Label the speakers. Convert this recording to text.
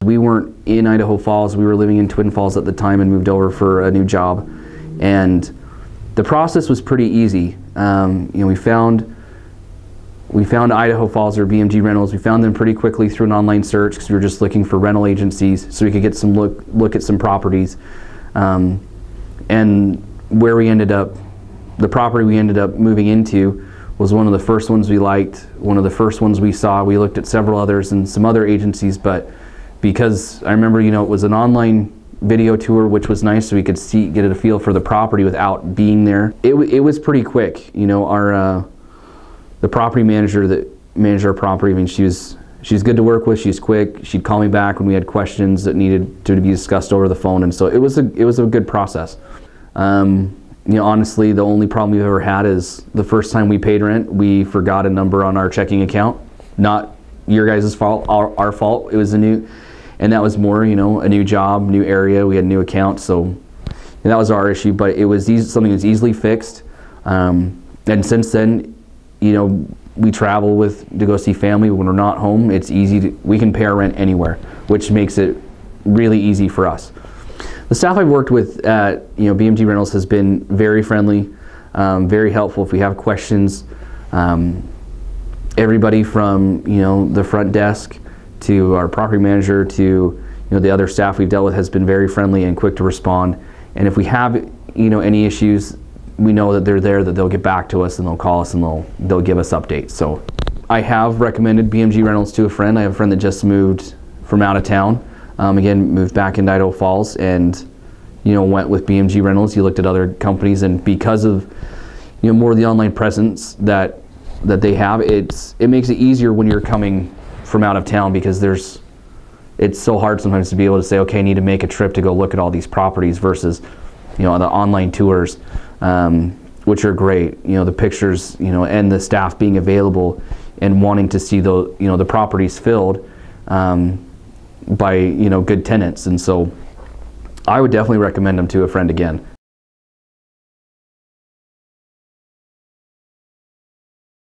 Speaker 1: We weren't in Idaho Falls. We were living in Twin Falls at the time and moved over for a new job. And the process was pretty easy. We found Idaho Falls or BMG Rentals. We found them pretty quickly through an online search because we were just looking for rental agencies so we could get some look at some properties. And where we ended up, the property we ended up moving into was one of the first ones we liked, one of the first ones we saw. We looked at several others and some other agencies, but because I remember, it was an online video tour, which was nice, so we could get a feel for the property without being there. It was pretty quick. The property manager that managed our property, I mean, she's good to work with. She's quick. She'd call me back when we had questions that needed to be discussed over the phone, and so it was a good process. Honestly, the only problem we've ever had is the first time we paid rent, we forgot a number on our checking account. Not your guys' fault, our fault. It was and that was more, a new job, new area. We had a new account, so that was our issue. But it was something that's easily fixed. And since then, we travel to go see family when we're not home. It's easy we can pay our rent anywhere, which makes it really easy for us. The staff I've worked with at BMG Rentals has been very friendly, very helpful if we have questions. Everybody from the front desk to our property manager to the other staff we've dealt with has been very friendly and quick to respond. And if we have any issues, we know that they're there, that they'll get back to us and they'll call us and they'll give us updates. So I have recommended BMG Rentals to a friend. I have a friend that just moved from out of town. Again, moved back into Idaho Falls and went with BMG Rentals. He looked at other companies, and because of more of the online presence that they have, it makes it easier when you're coming from out of town, because it's so hard sometimes to be able to say, okay, I need to make a trip to go look at all these properties versus the online tours, which are great. The pictures, and the staff being available and wanting to see the properties filled by good tenants. And so I would definitely recommend them to a friend again.